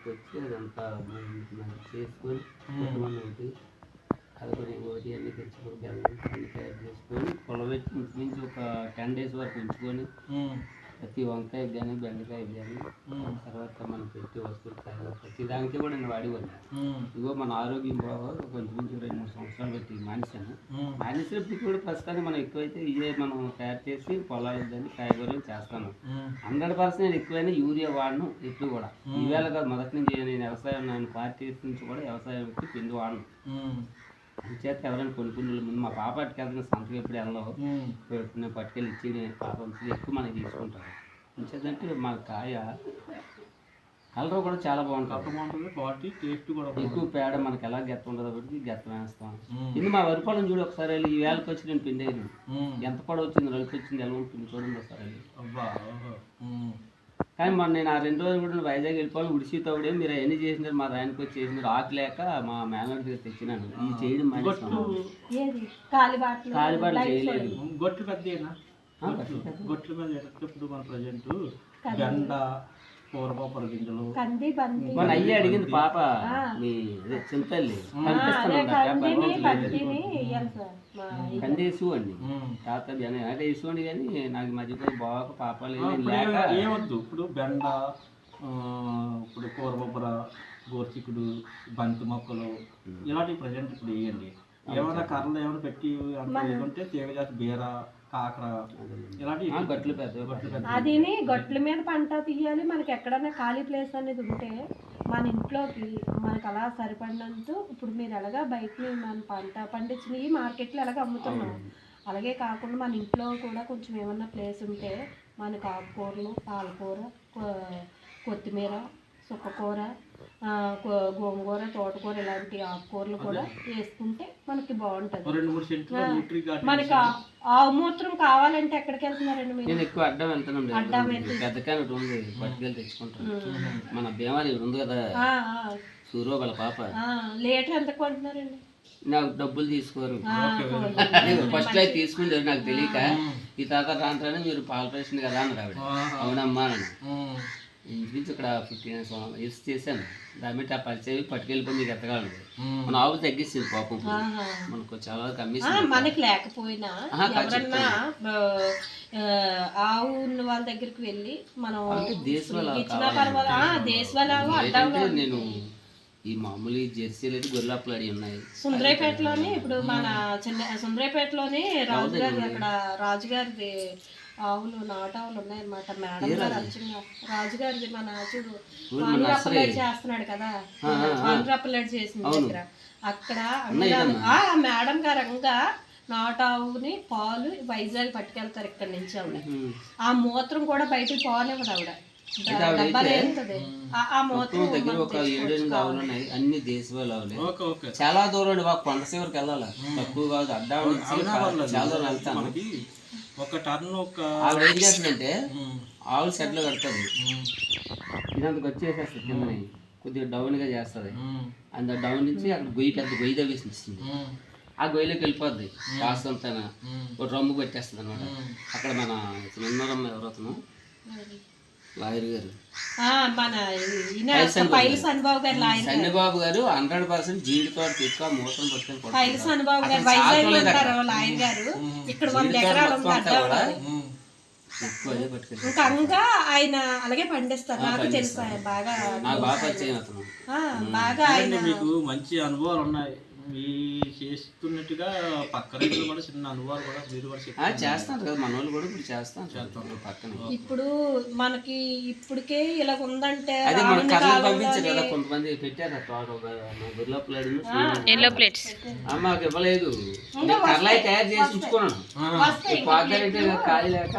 తీసుకొచ్చి అదంతా చేసుకొని కుటుంబాన్ని ఒకటి అది కూడా ఒకటి అన్నీ తెచ్చుకొని బెల్లం అన్నీ తయారు చేసుకొని పొలబెట్టి ఇంచుమించు ఒక 10 days వరకు ఉంచుకొని ప్రతి వంకాయ కానీ బెండకాయ కానీ తర్వాత మనం పెట్టి వస్తువులు ప్రతి దానికి కూడా నేను వాడేవాడిని. ఇగో మన ఆరోగ్యం బాగా కొంచెం 2-3 సంవత్సరాలు పెట్టి మానేసినప్పుడు కూడా ప్రస్తుతానికి మనం ఎక్కువైతే ఇవే మనం తయారు చేసి పొలాలకు కానీ కాయగూరలు చేస్తాను. 100% నేను ఎక్కువైనా యూరియా వాడను ఎప్పుడు కూడా. ఈవేళ కాదు, మొదటి నుంచి నేను వ్యవసాయం నేను పార్టీ నుంచి కూడా వ్యవసాయానికి పిండి వాడను. చేత ఎవరైనా కొన్ని ముందు మా పాప అట్టుకెళ్తున్న సంతకు ఎప్పుడు వెళ్ళవు, నేను పట్టుకెళ్ళి ఇచ్చి పాప ఎక్కువ మనకి తీసుకుంటారు. ఇంచేదంటే మా కాయ కలర్ కూడా చాలా బాగుంటుంది, క్వాలిటీ టేస్ట్ కూడా ఎక్కువ. పేడ మనకి ఎలా గెత్త ఉండదు కాబట్టి గెత్తం వేస్తాం. ఇది మా వరి పొలం చూడు ఒకసారి వెళ్ళి, ఈ వేళకి వచ్చి నేను పిండి ఎంత పొడ వచ్చింది, నలుపు వచ్చింది, ఎలా ఉంటుంది చూడండి ఒకసారి వెళ్ళి. కానీ మొన్న నేను ఆ 2 రోజులు కూడా వైజాగ్ వెళ్ళిపోవాలి. ఉడిసి తోడే మీరు అవన్నీ చేసినారు, మా దానికి వచ్చి చేసినారు. ఆకు లేక మా మేనర్ దగ్గర తెచ్చినాను. ఈ చేయడం కాలిబాట్లు చేయలేదు. గొట్లు పెద్ద గొట్ల మీద ఎప్పుడు మన ప్రజెంట్ గండ కూరపాపర గింజలు మన అయ్యి అడిగింది పాప, మీ చింతల్లి కందేసు అండి తాత అంటే ఇసుకోండి. కానీ నాకు మధ్యలో బాగా పాపాలు ఏమొద్దు. ఇప్పుడు బెండ, ఇప్పుడు కూరపాపర, గోర్చికుడు, బంతి మొక్కలు ఇలాంటివి ప్రజెంట్ ఇప్పుడు వేయండి. ఏమైనా కర్రలు ఏమైనా పెట్టి అంటే తీగజాతి బీర, కాకర ఇలాంటివి గట్లు పెద్ద అది గట్ల మీద పంట తీయాలి. మనకి ఎక్కడైనా ఖాళీ ప్లేస్ అనేది ఉంటే మన ఇంట్లోకి మనకు అలా సరిపడినంత. ఇప్పుడు మీరు ఎలాగా బయట మన పంట పండించినవి మార్కెట్లో ఎలాగ అమ్ముతున్నాం, అలాగే కాకుండా మన ఇంట్లో కూడా కొంచెం ఏమన్నా ప్లేస్ ఉంటే మనకు ఆకుకూరలు, పాలకూర, కొత్తిమీర, సుక్కకూర, గోంగూర, తోటకూర ఇలాంటి ఆకుకూరలు కూడా వేసుకుంటే మనకి బాగుంటుంది. మనకి ఆవు మూత్రం కావాలంటే ఎక్కడికి వెళ్తున్నారండి మీరు? నేను ఎక్కువ అడ్డం వెళ్తున్నాను. అడ్డం పెద్దకాయ ఉంది, పట్టుకెళ్ళి తెచ్చుకుంటాను. మన బీమారి ఉంది కదా సూరో వాళ్ళ పాప, లీటర్ ఎంత కొంటున్నారండి? నాకు డబ్బులు తీసుకోరు. ఫస్ట్ అయితే తీసుకుంటారు, నాకు తెలియక ఈ తాత రాంతరానే మీరు పాల పేషెంట్ కదా అన్నారు ఆవిడ. అవునమ్మా అని ఇంచుమించు ఇక్కడ 15 years చేశాను. దాని ఆ పరిచయం పట్టుకెళ్ళిపోయి మీకు ఎత్తగలదు. మన ఆవు తగ్గిస్తుంది పాపం, మనకు చాలా కమ్మేసింది. మనకి లేకపోయినా ఎవరన్నా ఆవు ఉన్న వాళ్ళ దగ్గరికి వెళ్ళి మనం నేను ఈ మామూలు జెర్సీలు అయితే గొర్రెలు అడి ఉన్నాయి. సుందరైపేటలోని ఇప్పుడు మన సుందరైపేటలోని రాజుగారి అక్కడ రాజుగారిది ఆవులు నాటావులు ఉన్నాయన్నమాట. మేడం గారు అచ్చంగా రాజుగారిది మన చూడు వానరప్పలేట్ చేస్తున్నాడు కదా, వానరప్పలేట్ చేసిన దగ్గర అక్కడ మేడం గారు అంగా నాటావుని పాలు వైజాగ్ పట్టుకెళ్తారు ఇక్కడ నుంచి ఆవిడ. ఆ మూత్రం కూడా బయటకు పోనివ్వదు ఆవిడ. దగ్గర ఒక 7-8 ఆవులు ఉన్నాయి, అన్ని దేశవాళీ ఆవులే. చాలా దూరం కొండ చివరికి వెళ్ళాలి, తక్కువ కాదు. అడ్డా చాలా దూరం వెళ్తాను. ఒక టర్న్ ఆవిడ ఏం చేస్తుందంటే ఆవులు సెట్లో కడుతుంది, ఇదంతా వచ్చేసేస్తుంది కిందని కొద్దిగా డౌన్గా చేస్తుంది. అంత డౌన్ నుంచి అక్కడ పెద్ద గొయ్యి తవ్వేసిస్తుంది. ఆ గొయ్యిలోకి వెళ్ళిపోద్ది కాస్తంతా ఒక రమ్ము పెట్టేస్తుంది అనమాట. అక్కడ మన చిన్నరమ్మ ఎవరవుతున్నాం లాయర్ గారు, సన్నిబాబు గారు 100% జీడితో ఎక్కువ మూతం ఇంకా ఆయన అలాగే పండిస్తారు. నాకు తెలుసు బాగా బాగా మీకు మంచి అనుభవాలు ఉన్నాయి. మీ చేస్తున్నట్టుగా పక్క రైతులు కూడా చిన్న అనుభవాలు కూడా మీరు కూడా చేస్తారు కదా, మన వాళ్ళు కూడా ఇప్పుడు చేస్తాను పక్కన. ఇప్పుడు మనకి ఇప్పటికే ఇలా ఉందంటే పంపించారు కదా, కొంతమంది పెట్టారు మాకు ఇవ్వలేదు. కర్లాయి తయారు చేసి ఉంచుకున్నాను, ఖాళీ లేక.